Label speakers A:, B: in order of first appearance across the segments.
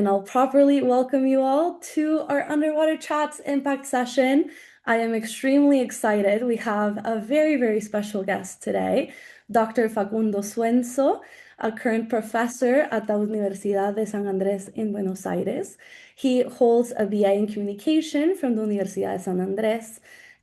A: I'll properly welcome you all to our Underwater Chats Impact session. I am extremely excited. We have a very, very special guest today, Dr. Facundo Suenzo, a current professor at the Universidad de San Andrés in Buenos Aires. He holds a BA in Communication from the Universidad de San Andrés,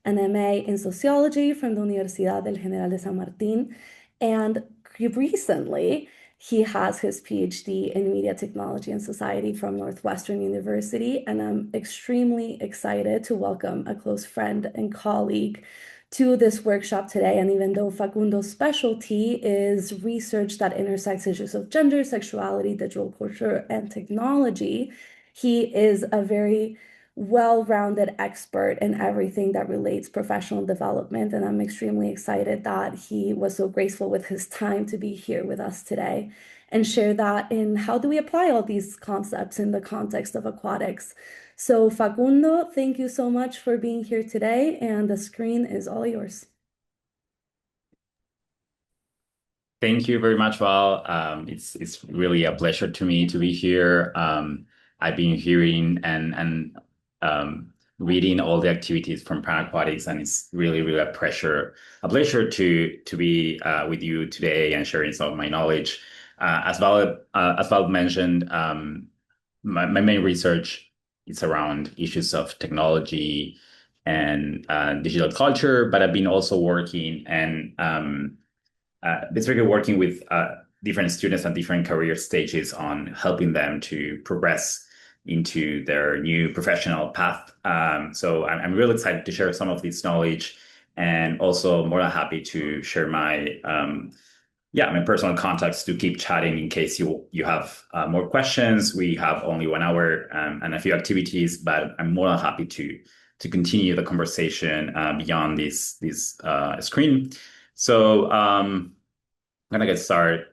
A: an MA in Sociology from the Universidad del General de San Martín, and recently, he has his PhD in Media Technology and Society from Northwestern University, and I'm extremely excited to welcome a close friend and colleague to this workshop today. And even though Facundo's specialty is research that intersects issues of gender, sexuality, digital culture, and technology, he is a very well-rounded expert in everything that relates professional development, and I'm extremely excited that he was so graceful with his time to be here with us today and share that in how do we apply all these concepts in the context of aquatics. So Facundo, thank you so much for being here today, and the screen is all yours.
B: Thank you very much, Val. It's really a pleasure to me to be here. I've been hearing and reading all the activities from Planet Aquatics, and it's really a pleasure to be with you today and sharing some of my knowledge. As Val mentioned, my main research is around issues of technology and digital culture, but I've been also working and basically working with different students at different career stages on helping them to progress into their new professional path. So I'm really excited to share some of this knowledge, and also more than happy to share my personal contacts to keep chatting in case you have more questions. We have only 1 hour and a few activities, but I'm more than happy to continue the conversation beyond this screen. So I'm gonna get started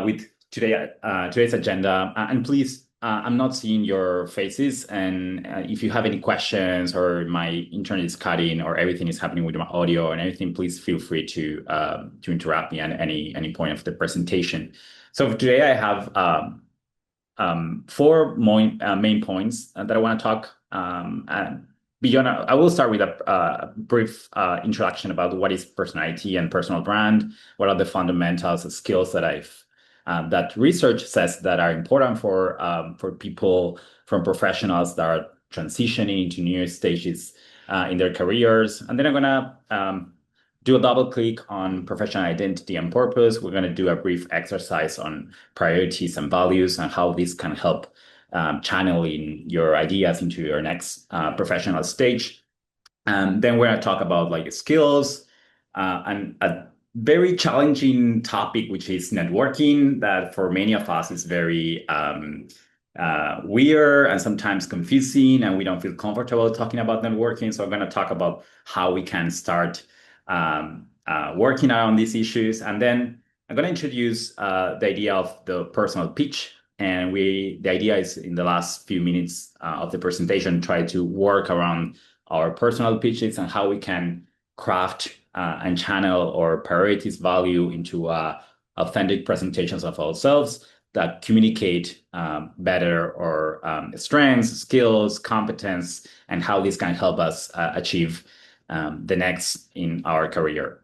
B: with today's agenda. And please, I'm not seeing your faces, and if you have any questions or my internet is cutting or everything is happening with my audio and everything, please feel free to interrupt me at any point of the presentation. So for today, I have four main points that I want to talk. Beyond, I will start with a brief introduction about what is personality and personal brand, what are the fundamentals, skills that research says that are important for people, from professionals that are transitioning to new stages in their careers. And then I'm gonna do a double click on professional identity and purpose. We're gonna do a brief exercise on priorities and values and how this can help channeling your ideas into your next professional stage. And then we're going to talk about like skills and a very challenging topic, which is networking, that for many of us is very weird and sometimes confusing, and we don't feel comfortable talking about networking. So I'm going to talk about how we can start working around these issues. And then I'm going to introduce the idea of the personal pitch. And the idea is in the last few minutes of the presentation, try to work around our personal pitches and how we can craft and channel our priorities value into authentic presentations of ourselves that communicate better our strengths, skills, competence, and how this can help us achieve the next in our career.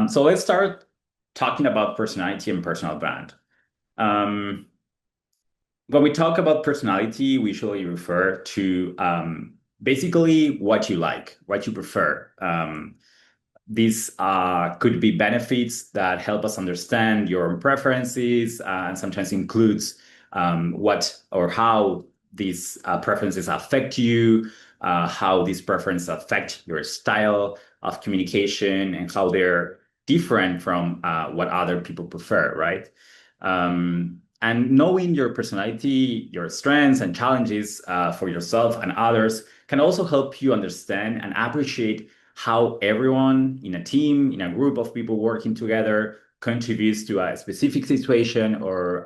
B: So let's start talking about personality and personal brand. When we talk about personality, we usually refer to basically what you like, what you prefer. These could be benefits that help us understand your preferences, and sometimes includes what or how these preferences affect you, how these preferences affect your style of communication, and how they're different from what other people prefer, right? And knowing your personality, your strengths and challenges for yourself and others can also help you understand and appreciate how everyone in a team, in a group of people working together, contributes to a specific situation or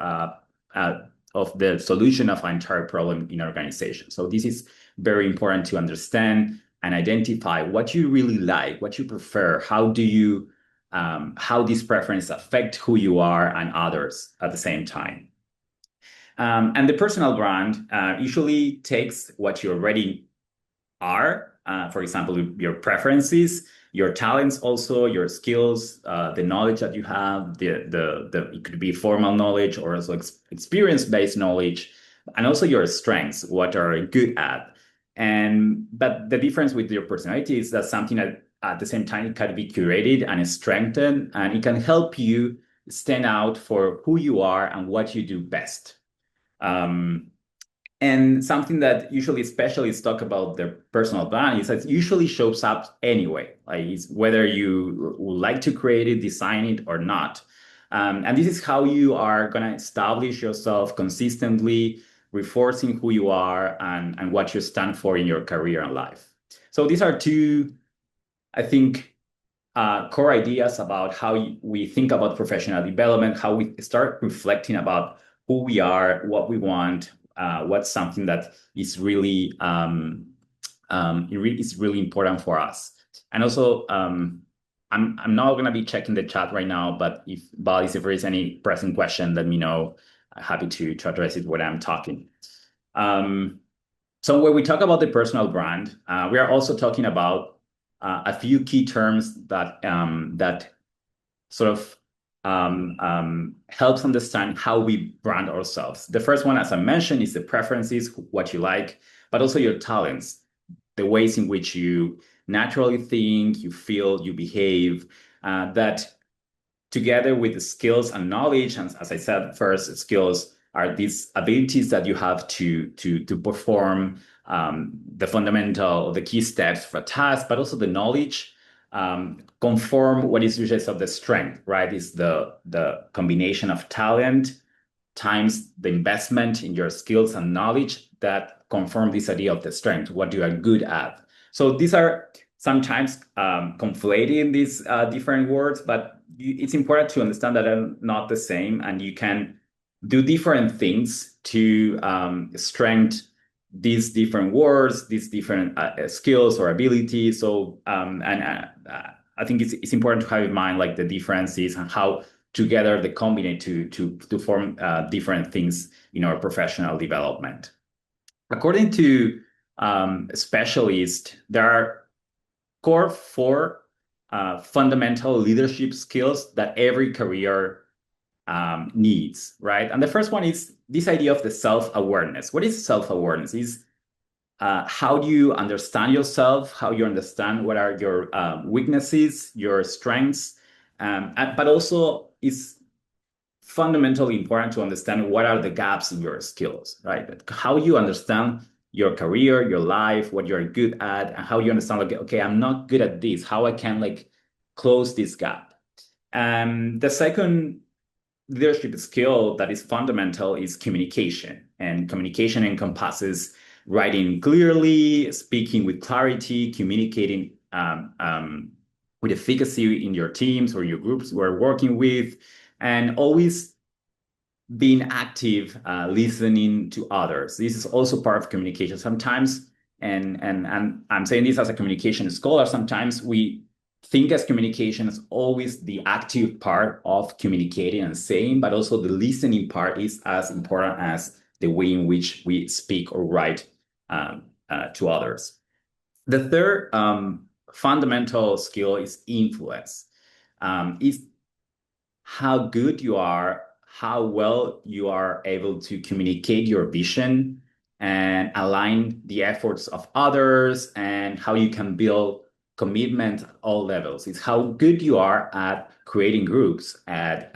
B: of the solution of an entire problem in an organization. So this is very important to understand and identify what you really like, what you prefer, how these preferences affect who you are and others at the same time. And the personal brand usually takes what you already are, for example, your preferences, your talents, also your skills, the knowledge that you have, the it could be formal knowledge or also experience-based knowledge, and also your strengths, what are you good at. And but the difference with your personality is that something that at the same time it can be curated and strengthened, and it can help you stand out for who you are and what you do best. Um, and something that usually specialists talk about their personal brand is that it usually shows up anyway, like it's whether you would like to create it, design it, or not. And this is how you are going to establish yourself consistently, reinforcing who you are and what you stand for in your career and life. So these are two, I think, core ideas about how we think about professional development, how we start reflecting about who we are, what we want, what's something that is really is really important for us. And also, I'm not going to be checking the chat right now, but if Valis, if there is any pressing question, let me know. I'm happy to address it when I'm talking. Um, so when we talk about the personal brand, we are also talking about a few key terms that sort of helps understand how we brand ourselves. The first one, as I mentioned, is the preferences, what you like, but also your talents, the ways in which you naturally think, you feel, you behave, that together with the skills and knowledge, and as I said, first skills are these abilities that you have to perform the fundamental, the key steps for a task, but also the knowledge conform what is usually of the strength, right? Is the combination of talent times the investment in your skills and knowledge that confirm this idea of the strength, what you are good at. So these are sometimes conflating these different words, but it's important to understand that they're not the same, and you can do different things to strengthen these different words, these different skills or abilities. So, I think it's important to have in mind like the differences and how together they combine to form different things in our professional development. According to specialists, there are core four fundamental leadership skills that every career needs, right? And the first one is this idea of the self-awareness. What is self-awareness? Is how do you understand yourself, how you understand what are your weaknesses, your strengths, but also is fundamentally important to understand what are the gaps in your skills, right? How you understand your career, your life, what you're good at, and how you understand, like, okay, I'm not good at this, how I can like close this gap. The second leadership skill that is fundamental is communication. And communication encompasses writing clearly, speaking with clarity, communicating with efficacy in your teams or your groups you are working with, and always being active, listening to others. This is also part of communication. Sometimes, and I'm saying this as a communication scholar, sometimes we think as communication is always the active part of communicating and saying, but also the listening part is as important as the way in which we speak or write to others. The third fundamental skill is influence. Is how good you are, how well you are able to communicate your vision and align the efforts of others, and how you can build commitment at all levels. It's how good you are at creating groups, at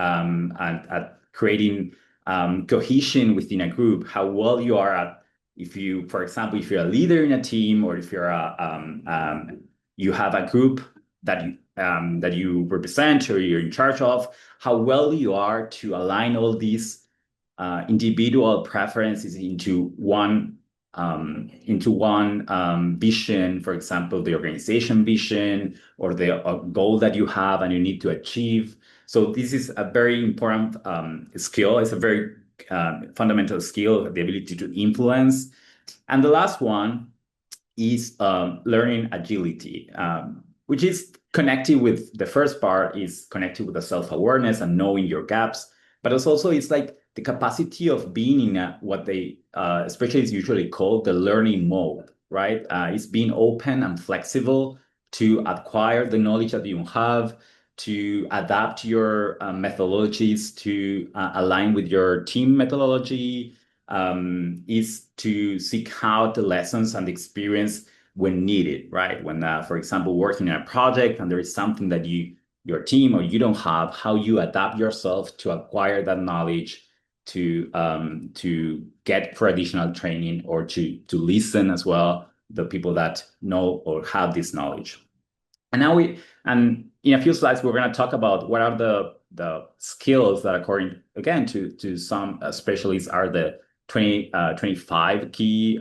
B: creating cohesion within a group, how well you are at, if you, for example, if you're a leader in a team, or if you're you have a group that you represent or you're in charge of, how well you are to align all these individual preferences into one vision, for example, the organization vision or the goal that you have and you need to achieve. So this is a very important skill. It's a very fundamental skill, the ability to influence. And the last one is learning agility, which is connected with the first part, is connected with the self-awareness and knowing your gaps. But it's also, it's like the capacity of being in what they especially is usually called the learning mode, right? It's being open and flexible to acquire the knowledge that you have, to adapt your methodologies to align with your team methodology, is to seek out the lessons and the experience when needed, right? When, for example, working on a project and there is something that your team or you don't have, how you adapt yourself to acquire that knowledge, to get for additional training or to listen as well the people that know or have this knowledge. And now and in a few slides, we're going to talk about what are the skills that, according again to some specialists, are the 25 key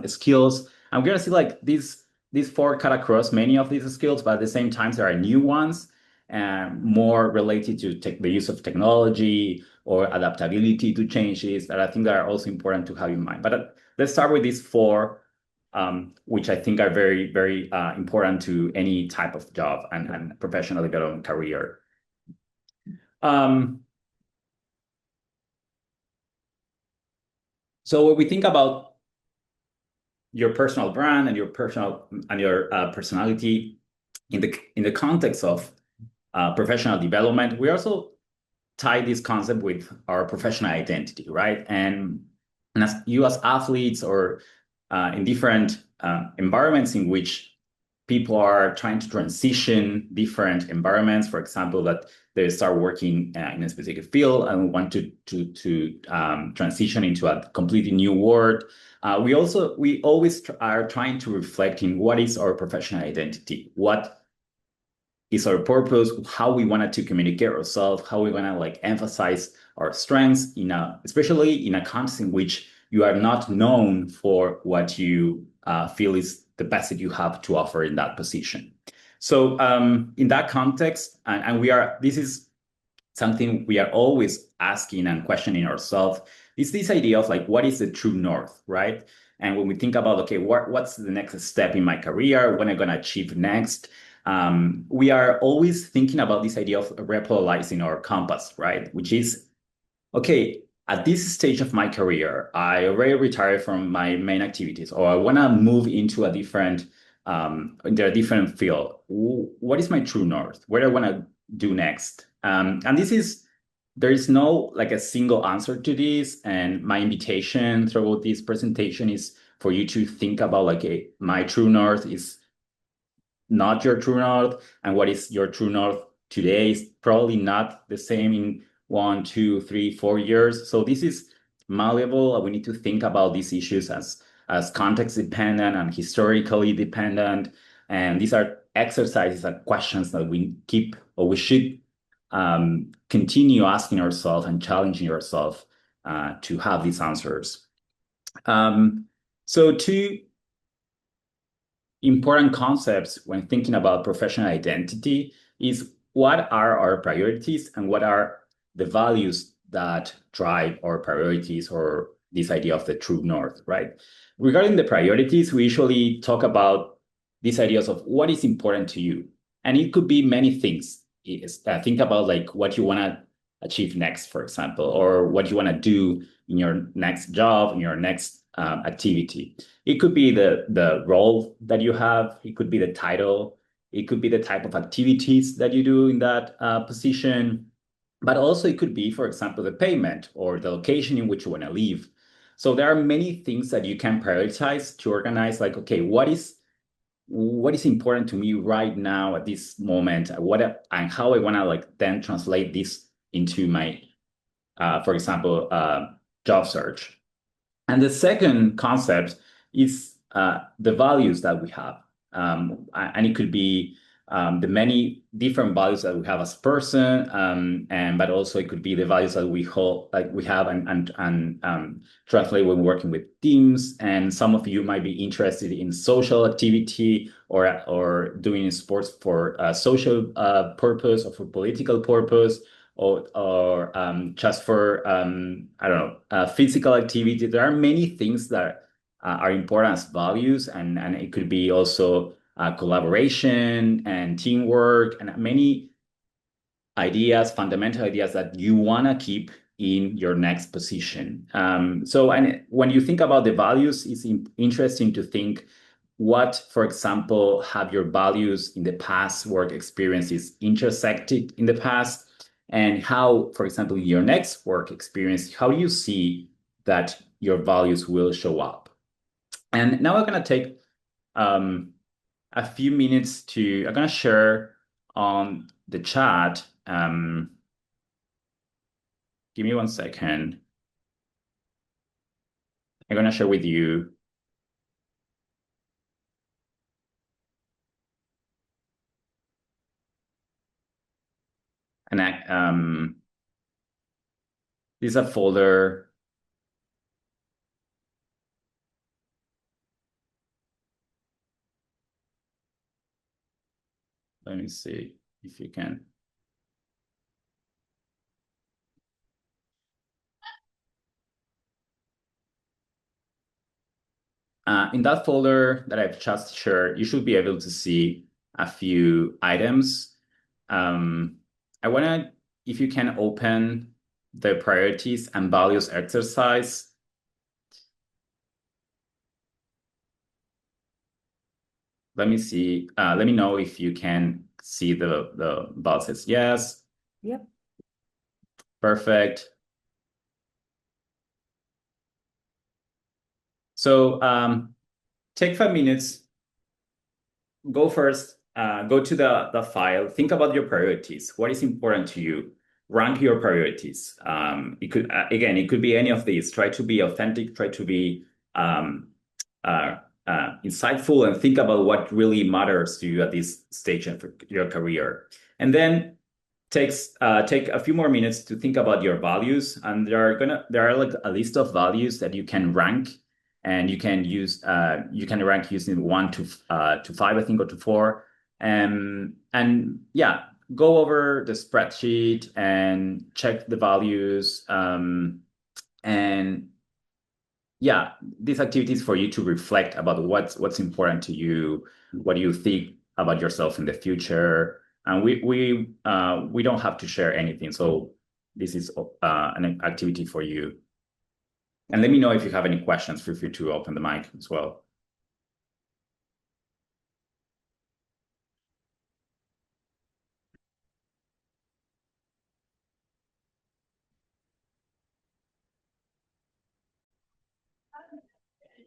B: skills. And we're going to see like these four cut across many of these skills, but at the same time, there are new ones and more related to the use of technology or adaptability to changes that I think that are also important to have in mind. But let's start with these four, which I think are very, very important to any type of job and professional development career. So when we think about your personal brand and your personality in the context of professional development, we also tie this concept with our professional identity, right? And as you as athletes or in different environments in which people are trying to transition different environments, for example, that they start working in a specific field and want to transition into a completely new world. We always are trying to reflect in what is our professional identity, what is our purpose, how we wanted to communicate ourselves, how we want to like emphasize our strengths especially in a context in which you are not known for what you feel is the best that you have to offer in that position. So in that context, and this is something we are always asking and questioning ourselves, is this idea of like, what is the true north, right? And when we think about, okay, what's the next step in my career? What am I going to achieve next? We are always thinking about this idea of repolarizing our compass, right? Which is, okay, at this stage of my career, I already retired from my main activities, or I want to move into a different field. What is my true north? What do I want to do next? And there is no like a single answer to this. And my invitation throughout this presentation is for you to think about like my true north is not your true north, and what is your true north today is probably not the same in 1, 2, 3, 4 years. So this is malleable. We need to think about these issues as context dependent and historically dependent. And these are exercises and questions that we should continue asking ourselves and challenging ourselves to have these answers. So two important concepts when thinking about professional identity is what are our priorities and what are the values that drive our priorities, or this idea of the true north, right? Regarding the priorities, we usually talk about these ideas of what is important to you. And it could be many things. Think about like what you want to achieve next, for example, or what you want to do in your next job, in your next activity. It could be the role that you have. It could be the title. It could be the type of activities that you do in that position. But also it could be, for example, the payment or the location in which you want to live. So there are many things that you can prioritize to organize like, okay, what is important to me right now at this moment? And how I want to like then translate this into my, for example, job search. And the second concept is the values that we have. And it could be the many different values that we have as a person, but also it could be the values that we have and translate when working with teams. And some of you might be interested in social activity or doing sports for a social purpose or for political purpose, or just for I don't know, physical activity. There are many things that are important as values, and it could be also collaboration and teamwork and many ideas, fundamental ideas that you want to keep in your next position. So, and when you think about the values, it's interesting to think what, for example, have your values in the past work experiences intersected in the past, and how, for example, in your next work experience, how do you see that your values will show up? And now I'm going to take um, a few minutes I'm going to share on the chat. Give me 1 second. I'm going to share with you this is a folder. Let me see if you can. In that folder that I've just shared, you should be able to see a few items. I want to, if you can open the priorities and values exercise. Let me see. Let me know if you can see the boxes. Yes.
A: Yep.
B: Perfect. So take 5 minutes. Go first. Go to the file. Think about your priorities. What is important to you? Rank your priorities. It could again, it could be any of these. Try to be authentic. Try to be insightful, and think about what really matters to you at this stage of your career. And then take a few more minutes to think about your values. And there are like a list of values that you can rank, and you can rank using 1 to 5, I think, or to 4. And yeah, go over the spreadsheet and check the values. And yeah, these activities for you to reflect about what's important to you, what do you think about yourself in the future. And we don't have to share anything, so this is an activity for you. And let me know if you have any questions. Feel free to open the mic as well.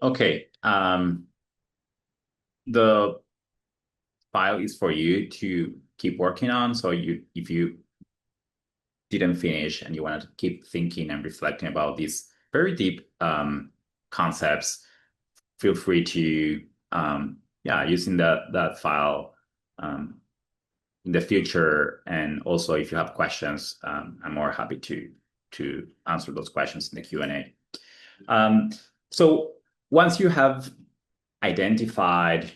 B: Okay, the file is for you to keep working on. So if you didn't finish and you want to keep thinking and reflecting about these very deep concepts, feel free to using that file in the future. And also, if you have questions, I'm more happy to answer those questions in the Q&A. So once you have identified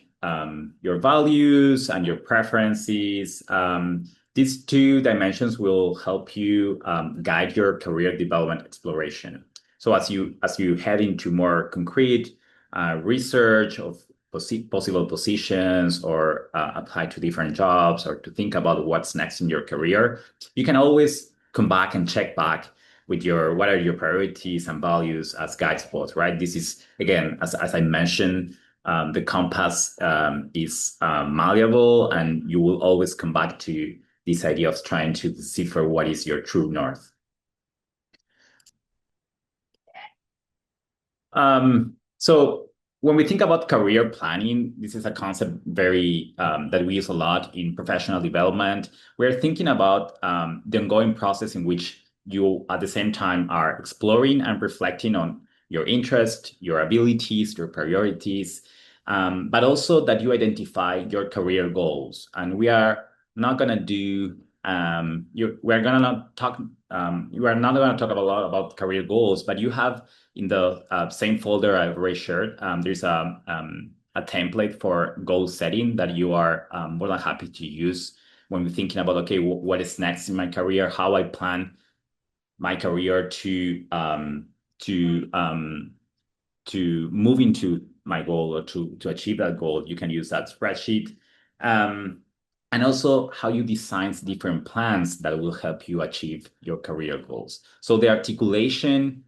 B: your values and your preferences, these 2 dimensions will help you guide your career development exploration. So as you head into more concrete research of possible positions, or apply to different jobs, or to think about what's next in your career, you can always come back and check back with what are your priorities and values as guide spots, right? This is, again, as I mentioned, the compass is malleable, and you will always come back to this idea of trying to decipher what is your true north. So when we think about career planning, this is a concept that we use a lot in professional development. We're thinking about the ongoing process in which you, at the same time, are exploring and reflecting on your interest, your abilities, your priorities, but also that you identify your career goals. And we are not going to do we're going to talk you are not going to talk a lot about career goals, but you have in the same folder I've already shared, there's a template for goal setting that you are more than happy to use when we're thinking about, okay, what is next in my career, how I plan my career to move into my goal, or to achieve that goal. You can use that spreadsheet. and also how you design different plans that will help you achieve your career goals. So the articulation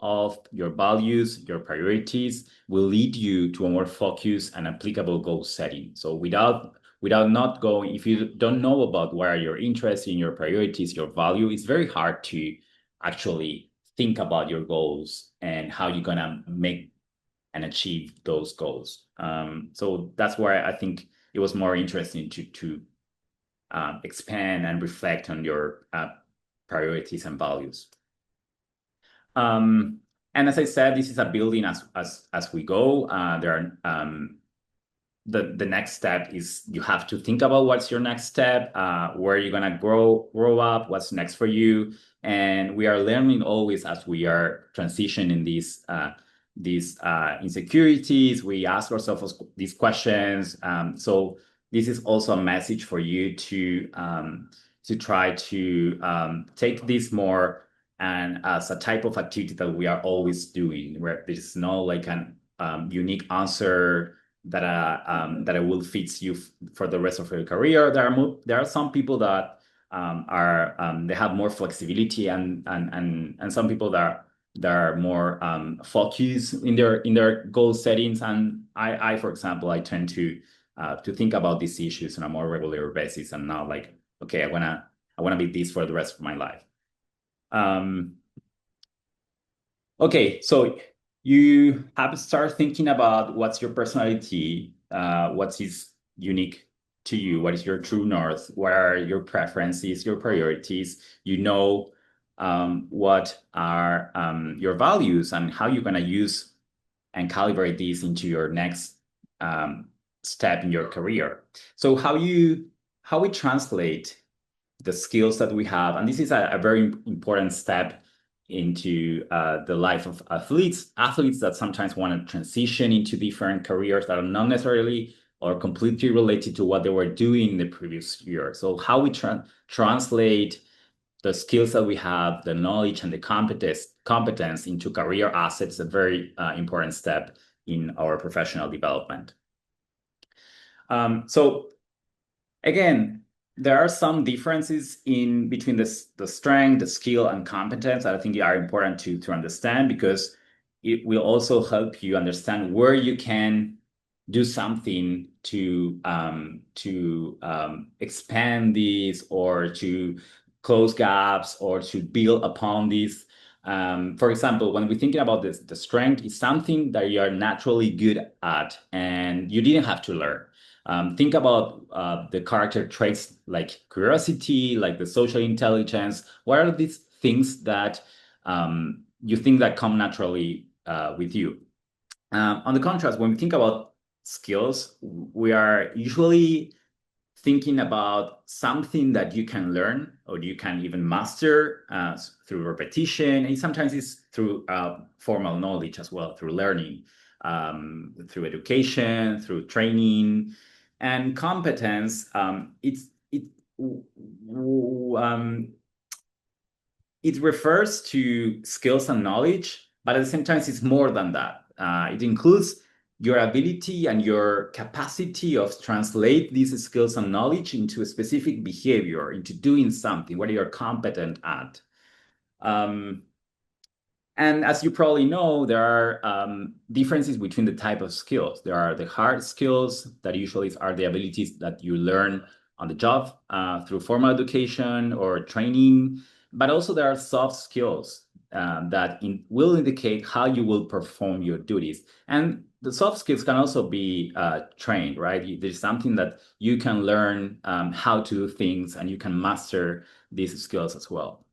B: of your values, your priorities will lead you to a more focused and applicable goal setting. So without not going, if you don't know about what are your interests in your priorities, your value, it's very hard to actually think about your goals and how you're gonna make and achieve those goals. So that's why I think it was more interesting to expand and reflect on your priorities and values. Um, and as I said, this is a building as we go. There are the next step is you have to think about what's your next step, where you're gonna grow up, what's next for you, and we are learning always as we are transitioning these insecurities. We ask ourselves these questions. So this is also a message for you to try to take this more and as a type of activity that we are always doing, where there's no like an unique answer that will fit you for the rest of your career. There are some people that are they have more flexibility and some people that are more focused in their goal settings. And I for example, I tend to think about these issues on a more regular basis and not like, okay, I wanna be this for the rest of my life. Um, Okay, so you have to start thinking about what's your personality, what is unique to you, what is your true north, what are your preferences, your priorities. You know what are your values and how you're going to use and calibrate these into your next um, step in your career. So how we translate the skills that we have. And this is a very important step into the life of athletes that sometimes want to transition into different careers that are not necessarily or completely related to what they were doing in the previous year. So how we translate the skills that we have, the knowledge and the competence into career assets is a very important step in our professional development. So again, there are some differences in between the strength, the skill, and competence that I think are important to understand because it will also help you understand where you can do something to expand these or to close gaps or to build upon these. For example, when we're thinking about this, the strength is something that you are naturally good at and you didn't have to learn. Think about the character traits like curiosity, like the social intelligence. What are these things that you think that come naturally with you? On the contrast, when we think about skills, we are usually thinking about something that you can learn or you can even master through repetition. And sometimes it's through formal knowledge as well, through learning, through education, through training. And competence, um, it refers to skills and knowledge, but at the same time, it's more than that. It includes your ability and your capacity of translate these skills and knowledge into a specific behavior, into doing something, what you're competent at. Um, and as you probably know, there are differences between the type of skills. There are the hard skills that usually are the abilities that you learn on the job through formal education or training. But also there are soft skills that will indicate how you will perform your duties. And the soft skills can also be trained, right? There's something that you can learn how to do things and you can master these skills as well.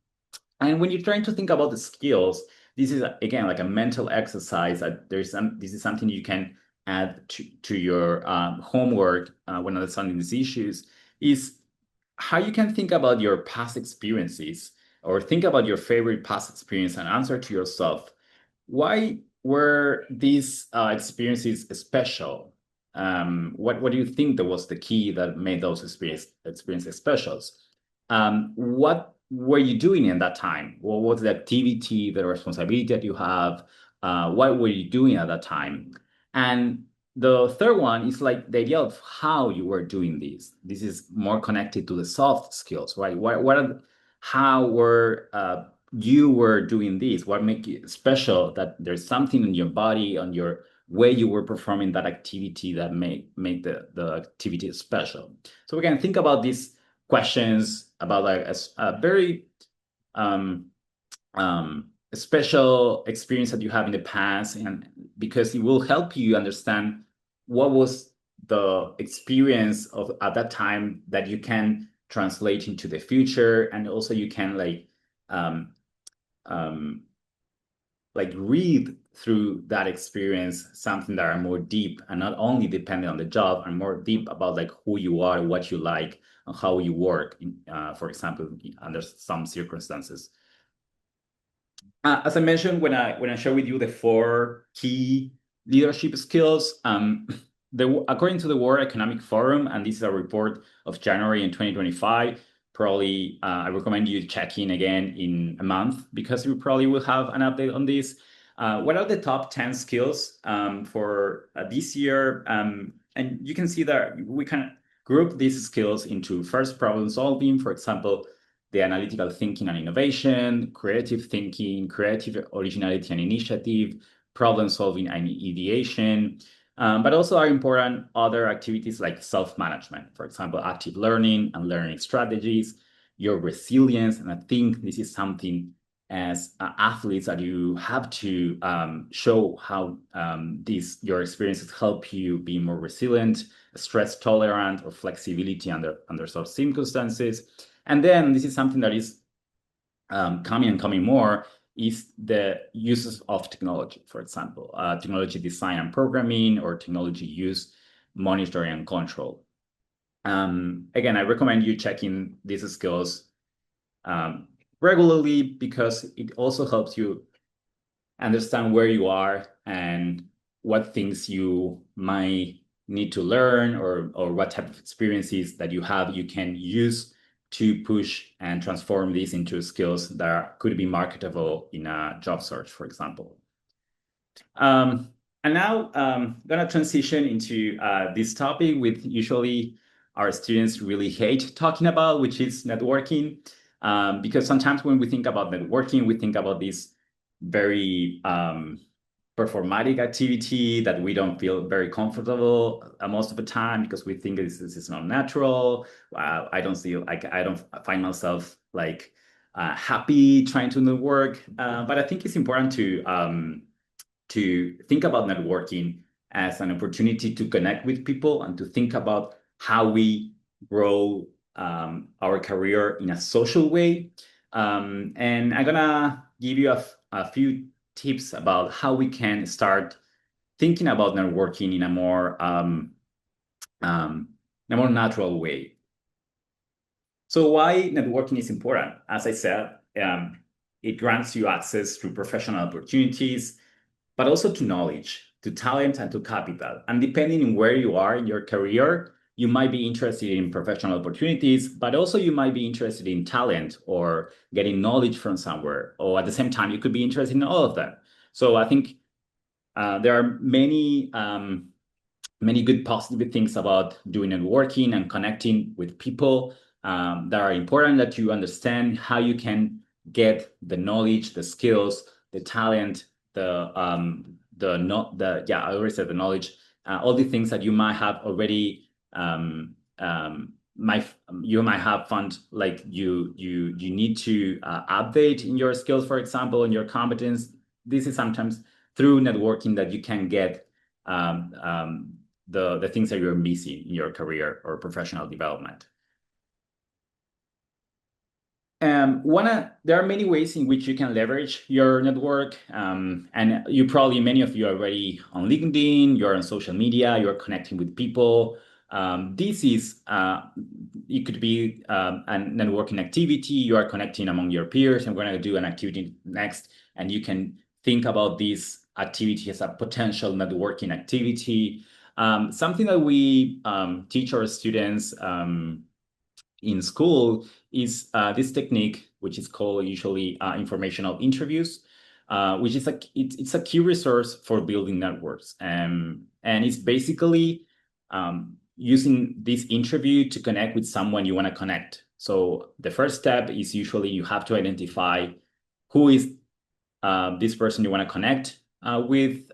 B: And when you're trying to think about the skills, this is again like a mental exercise. This is something you can add to your homework when understanding these issues. Is how you can think about your past experiences or think about your favorite past experience and answer to yourself, why were these experiences special? What do you think that was the key that made those experiences special? What were you doing in that time? What was the activity, the responsibility that you have? What were you doing at that time? And the third one is like the idea of how you were doing this. This is more connected to the soft skills, right? How were you were doing this? What make it special? That there's something in your body, on your way you were performing that activity that make the activity special. So we can think about these questions about like a very um, a special experience that you have in the past, and because it will help you understand what was the experience of at that time that you can translate into the future, and also you can um, um, like read through that experience something that are more deep and not only dependent on the job and more deep about like who you are, what you like, and how you work for example, under some circumstances. As I mentioned, when I share with you the four key leadership skills, according to the World Economic Forum, and this is a report of January in 2025, probably I recommend you check in again in a month because we probably will have an update on this. What are the top 10 skills for this year? And you can see that we can group these skills into first problem solving, for example, the analytical thinking and innovation, creative thinking, creative originality and initiative, problem solving and ideation. But also are important other activities like self-management, for example, active learning and learning strategies, your resilience. And I think this is something as athletes that you have to show how your experiences help you be more resilient, stress tolerant, or flexibility under such circumstances. And then this is something that is coming more, is the uses of technology, for example, technology design and programming, or technology use, monitoring and control. Again, I recommend you checking these skills regularly because it also helps you understand where you are and what things you might need to learn, or what type of experiences that you can use to push and transform these into skills that could be marketable in a job search, for example. And now I'm going to transition into this topic with usually our students really hate talking about, which is networking. Because sometimes when we think about networking, we think about this very performatic activity that we don't feel very comfortable most of the time because we think this is not natural. I don't find myself like happy trying to network. But I think it's important to think about networking as an opportunity to connect with people and to think about how we grow our career in a social way. And I'm gonna give you a few tips about how we can start thinking about networking in a more natural way. So why networking is important? As I said, it grants you access to professional opportunities, but also to knowledge, to talent, and to capital. And depending on where you are in your career, you might be interested in professional opportunities, but also you might be interested in talent or getting knowledge from somewhere. Or at the same time, you could be interested in all of them. So I think there are many good positive things about doing networking and connecting with people that are important, that you understand how you can get the knowledge, the skills, the talent, I already said the knowledge, all the things that you might have already you might have found like you need to update in your skills, for example, in your competence. This is sometimes through networking that you can get the things that you're missing in your career or professional development. There are many ways in which you can leverage your network, and many of you are already on LinkedIn, you're on social media, you're connecting with people. This is, it could be a networking activity. You are connecting among your peers. I'm going to do an activity next, and you can think about this activity as a potential networking activity. Something that we teach our students in school is this technique, which is called usually informational interviews, which is it's a key resource for building networks. And it's basically using this interview to connect with someone you want to connect. So the first step is usually you have to identify who is this person you want to connect with.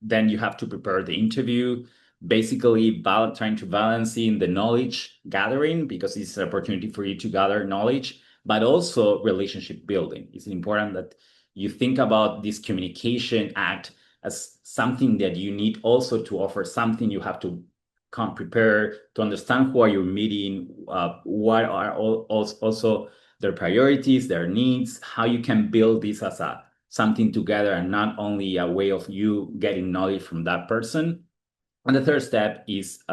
B: Then you have to prepare the interview, basically trying to balance in the knowledge gathering, because it's an opportunity for you to gather knowledge, but also relationship building. It's important that you think about this communication act as something that you need also to offer something. You have to come prepared to understand who are you meeting, what are also their priorities, their needs, how you can build this as a something together and not only a way of you getting knowledge from that person. And the third step is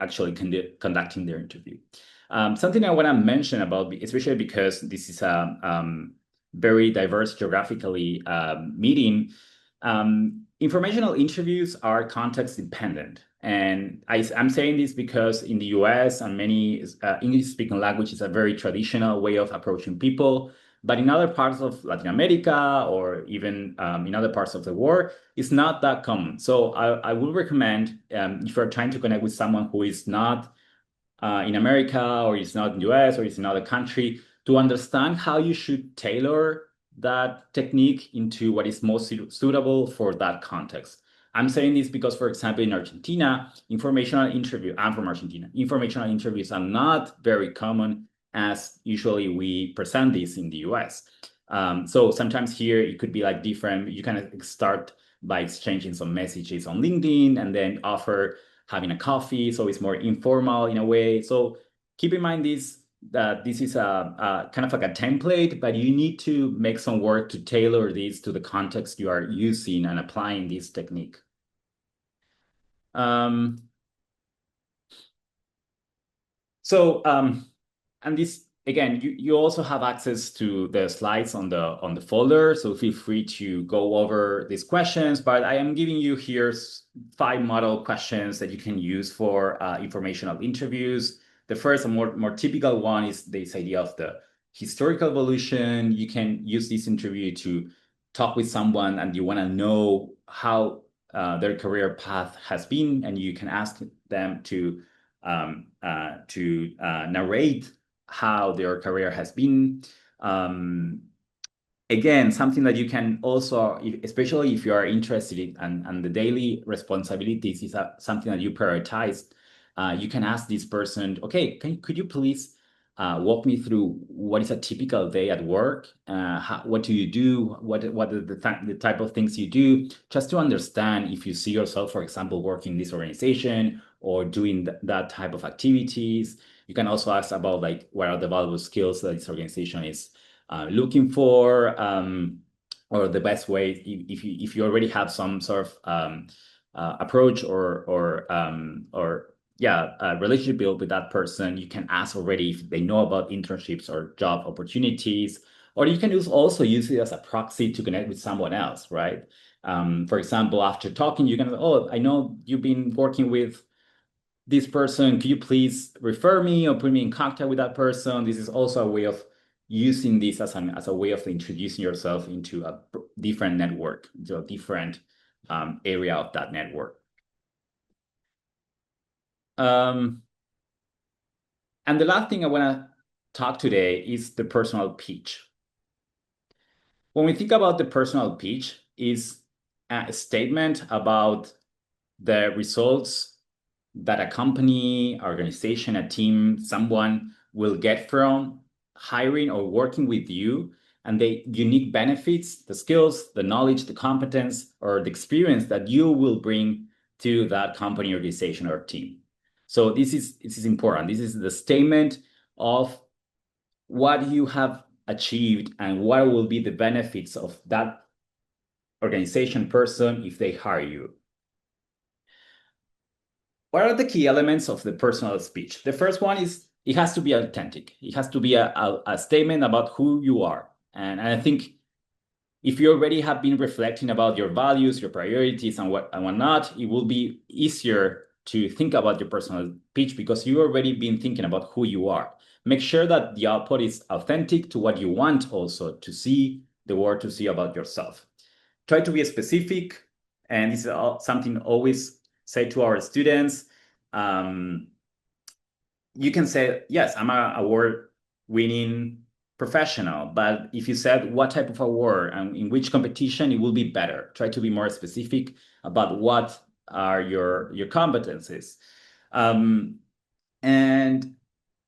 B: actually conducting their interview. Something I want to mention about, especially because this is a very diverse geographically meeting, informational interviews are context dependent. And I'm saying this because in the US and many English-speaking languages, is a very traditional way of approaching people. But in other parts of Latin America or even in other parts of the world, it's not that common. So I would recommend if you're trying to connect with someone who is not in America or is not in the US or is in another country, to understand how you should tailor that technique into what is most suitable for that context. I'm saying this because, for example, in Argentina, I'm from Argentina, informational interviews are not very common as usually we present this in the US. So sometimes here it could be like different. You kind of start by exchanging some messages on LinkedIn and then offer having a coffee. So it's more informal in a way. So keep in mind that this is a kind of like a template, but you need to make some work to tailor this to the context you are using and applying this technique. And this again, you also have access to the slides on the folder, so feel free to go over these questions. But I am giving you here 5 model questions that you can use for informational interviews. The first and more typical one is this idea of the historical evolution. You can use this interview to talk with someone and you want to know how their career path has been, and you can ask them to narrate how their career has been. Again, something that you can also, especially if you are interested in and the daily responsibilities is something that you prioritize, you can ask this person, okay, could you please walk me through what is a typical day at work? What do you do? What are the type of things you do? Just to understand if you see yourself, for example, working in this organization or doing that type of activities. You can also ask about like what are the valuable skills that this organization is looking for, or the best way if you already have some sort of approach or relationship built with that person. You can ask already if they know about internships or job opportunities, or you can also use it as a proxy to connect with someone else, right? For example, after talking, you can, oh, I know you've been working with this person. Could you please refer me or put me in contact with that person? This is also a way of using this as a way of introducing yourself into a different network, into a different area of that network. And the last thing I want to talk today is the personal pitch. When we think about the personal pitch, is a statement about the results that a company, organization, a team, someone will get from hiring or working with you, and the unique benefits, the skills, the knowledge, the competence, or the experience that you will bring to that company, organization, or team. So this is important. This is the statement of what you have achieved and what will be the benefits of that organization, person, if they hire you. What are the key elements of the personal speech? The first one is it has to be authentic. It has to be a statement about who you are. And I think if you already have been reflecting about your values, your priorities, and whatnot, it will be easier to think about your personal pitch because you already been thinking about who you are. Make sure that the output is authentic to what you want also to see the world to see about yourself. Try to be specific. And this is something always say to our students. You can say, yes, I'm a award-winning professional, but if you said what type of award and in which competition, it will be better. Try to be more specific about what are your competencies. Um, and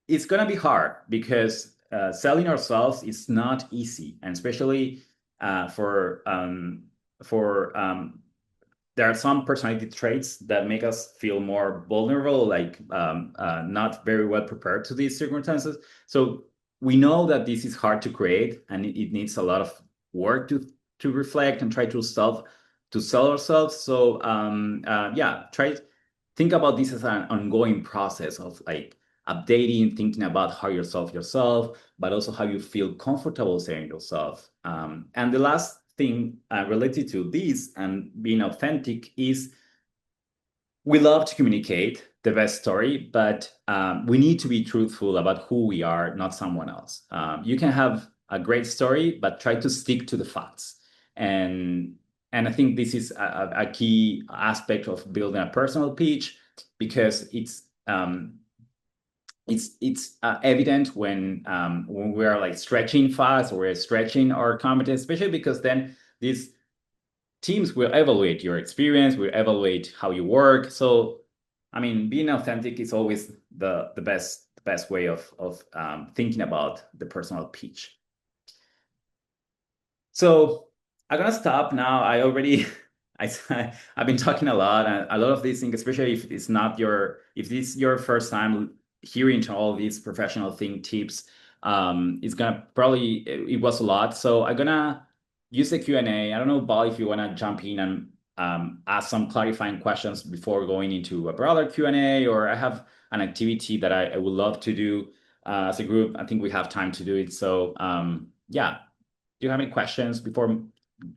B: it's gonna be hard because selling ourselves is not easy, and especially for there are some personality traits that make us feel more vulnerable, like not very well prepared to these circumstances. So we know that this is hard to create, and it needs a lot of work to reflect and try to sell ourselves. So yeah, try think about this as an ongoing process of like updating, thinking about how yourself, but also how you feel comfortable saying yourself. And the last thing related to this and being authentic is we love to communicate the best story, but we need to be truthful about who we are, not someone else. You can have a great story, but try to stick to the facts. And and I think this is a key aspect of building a personal pitch because it's evident when we are like stretching fast or we're stretching our competence, especially because then these teams will evaluate your experience, will evaluate how you work. So, I mean, being authentic is always the best way of thinking about the personal pitch. So I'm gonna stop now. I already I've been talking a lot, and a lot of these things, especially if this is your first time hearing to all these professional thing tips, it's gonna probably it was a lot. So I'm gonna use the Q&A. I don't know, Bal, if you wanna jump in and ask some clarifying questions before going into a broader Q&A, or I have an activity that I would love to do as a group. I think we have time to do it. So yeah. Do you have any questions before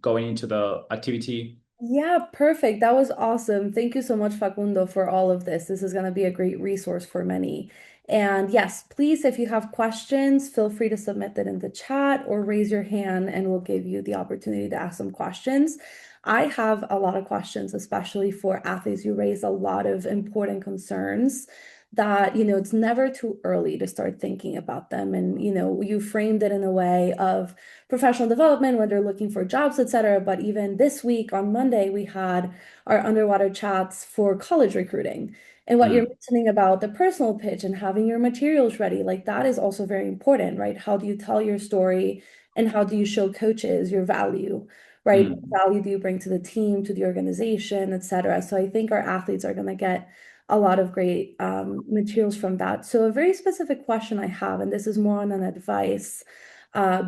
B: going into the activity?
A: Yeah, perfect. That was awesome. Thank you so much, Facundo, for all of this. This is going to be a great resource for many. And yes, please, if you have questions, feel free to submit that in the chat or raise your hand and we'll give you the opportunity to ask some questions. I have a lot of questions, especially for athletes. You raised a lot of important concerns that, it's never too early to start thinking about them. And, you framed it in a way of professional development when they're looking for jobs, etc. But even this week on Monday, we had our underwater chats for college recruiting. And what you're
B: Mm,
A: mentioning about the personal pitch and having your materials ready, like that is also very important, right? How do you tell your story and how do you show coaches your value, right?
B: mm.
A: What value do you bring to the team, to the organization, etc. So I think our athletes are going to get a lot of great materials from that. So a very specific question I have, and this is more on an advice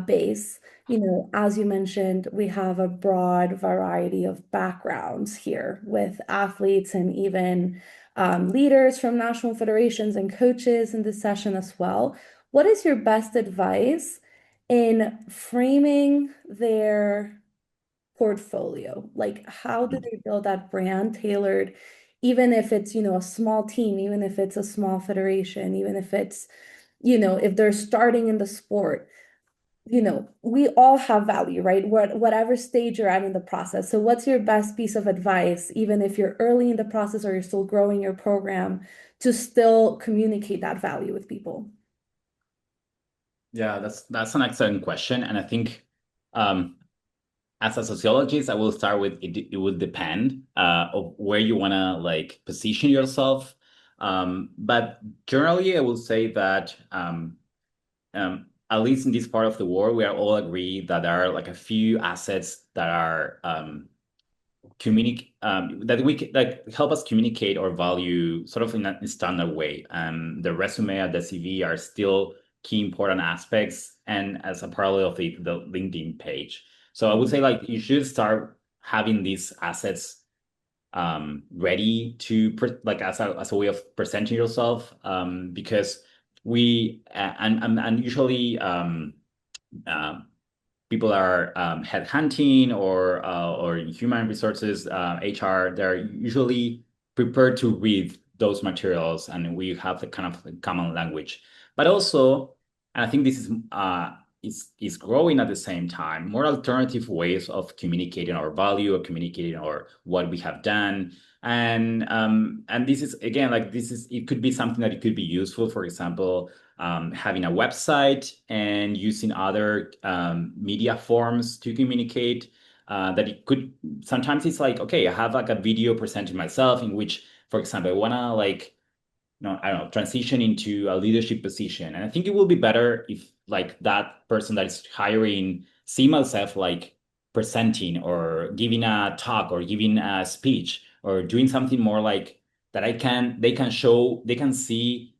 A: base. As you mentioned, we have a broad variety of backgrounds here with athletes and even leaders from national federations and coaches in this session as well. What is your best advice in framing their portfolio? Like, how do
B: Mm.
A: they build that brand tailored, even if it's, a small team, even if it's a small federation, even if it's, if they're starting in the sport? We all have value, right? Whatever stage you're at in the process. So what's your best piece of advice, even if you're early in the process or you're still growing your program, to still communicate that value with people?
B: Yeah, that's an excellent question, and I think um, as a sociologist, I will start with it. It would depend of where you want to like position yourself, but generally, I will say that at least in this part of the world, we are all agreed that there are like a few assets that are communicate that that help us communicate our value sort of in a standard way. The resume and the CV are still key important aspects, and as a parallel of the LinkedIn page. So I would say like you should start having these assets ready to like as a way of presenting yourself because we and usually um, people are head hunting or human resources, HR, they're usually prepared to read those materials, and we have the kind of common language. But also, and I think this is is growing at the same time, more alternative ways of communicating our value or communicating our what we have done. And this is again like this is it could be something that it could be useful, for example, having a website and using other media forms to communicate. That it could sometimes it's like, okay, I have like a video presenting myself in which, for example, I wanna like no, I don't know, transition into a leadership position. And I think it will be better if like that person that is hiring see myself like presenting or giving a talk or giving a speech or doing something more like that they can show, they can see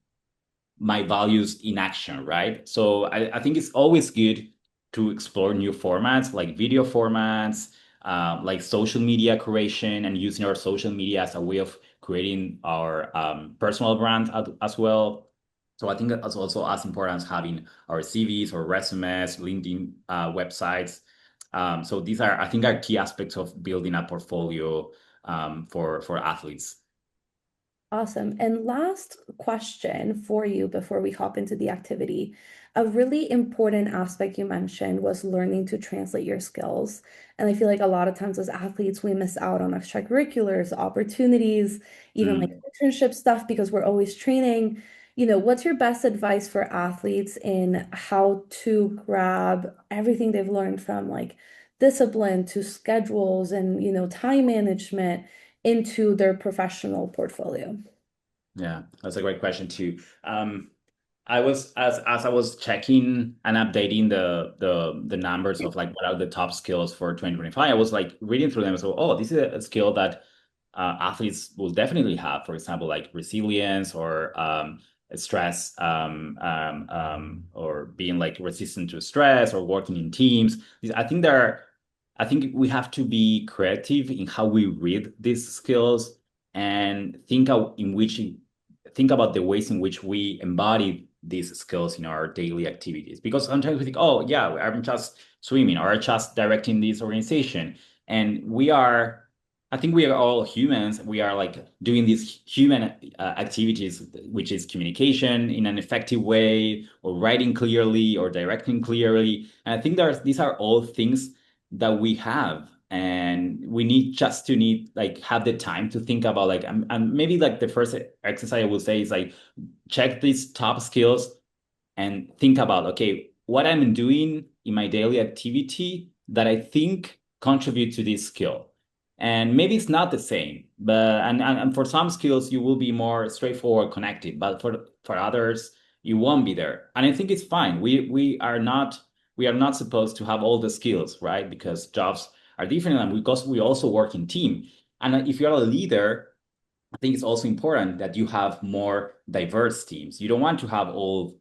B: my values in action, right? So I think it's always good to explore new formats like video formats, like social media creation and using our social media as a way of creating our personal brand as well. So I think that's also as important as having our CVs or resumes, LinkedIn websites. So these are, I think, are key aspects of building a portfolio for athletes.
A: Awesome. And last question for you before we hop into the activity. A really important aspect you mentioned was learning to translate your skills. And I feel like a lot of times as athletes, we miss out on extracurriculars, opportunities, even like
B: Mm.
A: internship stuff because we're always training. What's your best advice for athletes in how to grab everything they've learned from like discipline to schedules and, time management into their professional portfolio?
B: Yeah, that's a great question too. I was as I was checking and updating the numbers of like what are the top skills for 2025. I was like reading through them. So, oh, this is a skill that athletes will definitely have. For example, like resilience or stress, or being like resistant to stress or working in teams. I think there are. I think we have to be creative in how we read these skills and think about the ways in which we embody these skills in our daily activities. Because sometimes we think, oh yeah, I'm just swimming or just directing this organization. And I think we are all humans. We are like doing these human activities, which is communication in an effective way, or writing clearly, or directing clearly. And I think these are all things that we have, and we need just to need like have the time to think about like and maybe like the first exercise I would say is like check these top skills and think about, okay, what I'm doing in my daily activity that I think contribute to this skill. And maybe it's not the same, but and for some skills you will be more straightforward connected, but for others you won't be there. And I think it's fine. We are not supposed to have all the skills, right? Because jobs are different and because we also work in team. And if you're a leader, I think it's also important that you have more diverse teams. You don't want to have all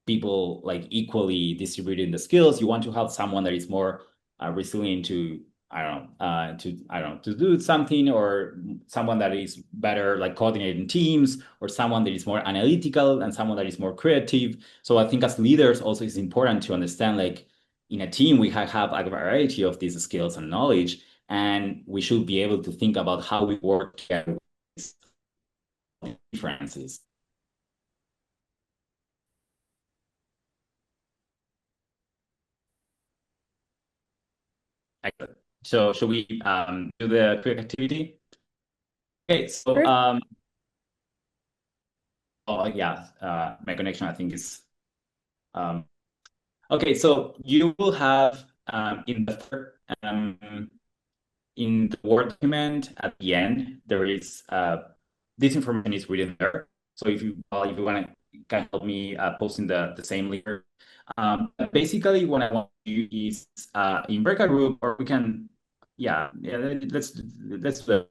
B: people like equally distributing the skills. You want to have someone that is more resilient to I don't know to do something, or someone that is better like coordinating teams, or someone that is more analytical and someone that is more creative. So I think as leaders also it's important to understand like in a team we have a variety of these skills and knowledge, and we should be able to think about how we work together with these differences. Excellent. So should we do the quick activity? Okay, so
A: Perfect.
B: oh yeah, my connection I think is um, okay. So you will have in the Word document at the end there is this information is written there. So if you want to can help me posting the same link. But basically, what I want to do is in breakout group, or we can yeah let's do it.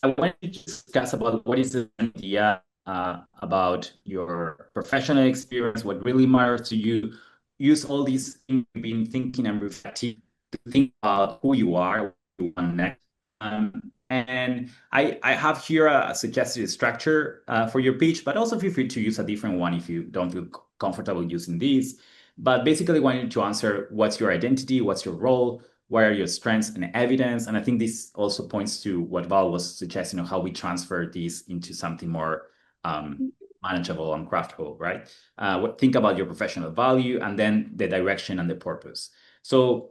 B: I wanted to discuss about what is the idea about your professional experience, what really matters to you. Use all these things you've been thinking and reflecting to think about who you are, what you want next. And I have here a suggested structure for your pitch, but also feel free to use a different one if you don't feel comfortable using these. But basically, wanted to answer what's your identity, what's your role, what are your strengths and evidence? And I think this also points to what Val was suggesting of how we transfer these into something more manageable and craftable, right? Think about your professional value and then the direction and the purpose. So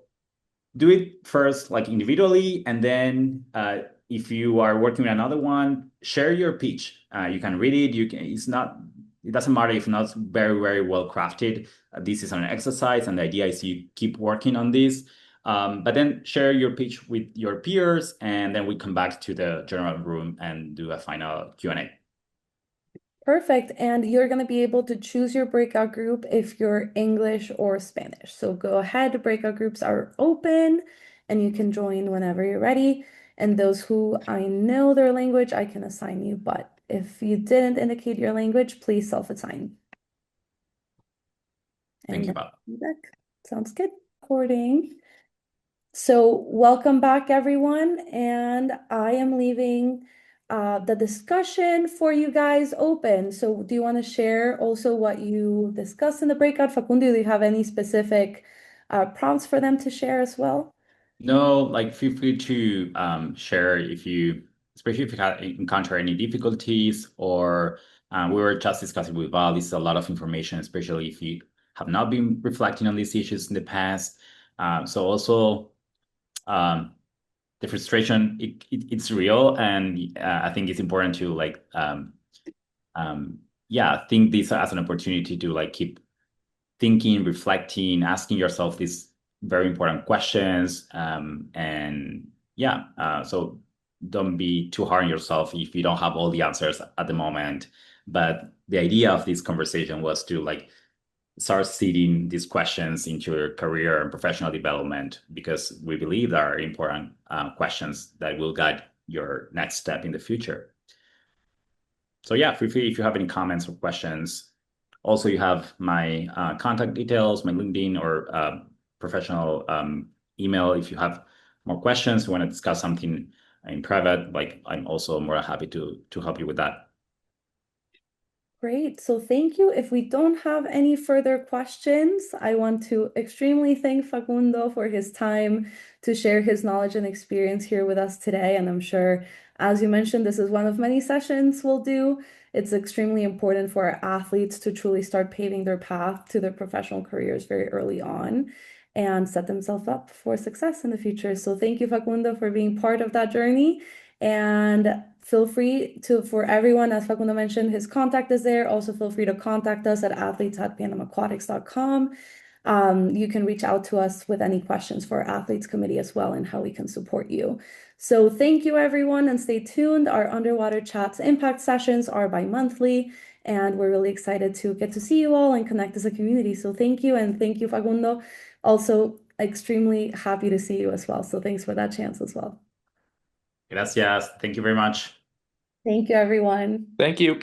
B: do it first, like individually, and then if you are working with another one, share your pitch. You can read it. You can. It's not. It doesn't matter if not very, very well crafted. This is an exercise, and the idea is you keep working on this. But then share your pitch with your peers, and then we come back to the general room and do a final Q&A.
A: Perfect. And you're going to be able to choose your breakout group if you're English or Spanish. So go ahead, breakout groups are open and you can join whenever you're ready. And those who I know their language, I can assign you. But if you didn't indicate your language, please self-assign.
B: Thank you,
A: And
B: Bob.
A: feedback. Sounds good. Recording. So welcome back, everyone. And I am leaving the discussion for you guys open. So do you want to share also what you discussed in the breakout? Facundo, do you have any specific prompts for them to share as well?
B: No, like feel free to share if you, especially if you had encounter any difficulties or we were just discussing with Val, this is a lot of information, especially if you have not been reflecting on these issues in the past. So also um, the frustration, it's real, and I think it's important to like, yeah, think this as an opportunity to like keep thinking, reflecting, asking yourself these very important questions. And yeah, so don't be too hard on yourself if you don't have all the answers at the moment. But the idea of this conversation was to like start seeding these questions into your career and professional development because we believe there are important questions that will guide your next step in the future. So yeah, feel free if you have any comments or questions. Also, you have my contact details, my LinkedIn or professional email. If you have more questions, you want to discuss something in private, like I'm also more than happy to help you with that.
A: Great. So thank you. If we don't have any further questions, I want to extremely thank Facundo for his time to share his knowledge and experience here with us today. And I'm sure, as you mentioned, this is one of many sessions we'll do. It's extremely important for our athletes to truly start paving their path to their professional careers very early on and set themselves up for success in the future. So thank you, Facundo, for being part of that journey. And feel free to, for everyone, as Facundo mentioned, his contact is there. Also, feel free to contact us at athletes@panamaquatics.com. You can reach out to us with any questions for our athletes committee as well and how we can support you. So thank you, everyone, and stay tuned. Our Underwater Chats impact sessions are bi-monthly, and we're really excited to get to see you all and connect as a community. So thank you, and thank you, Facundo. Also, extremely happy to see you as well. So thanks for that chance as well.
B: Gracias. Thank you very much.
A: Thank you, everyone.
C: Thank you.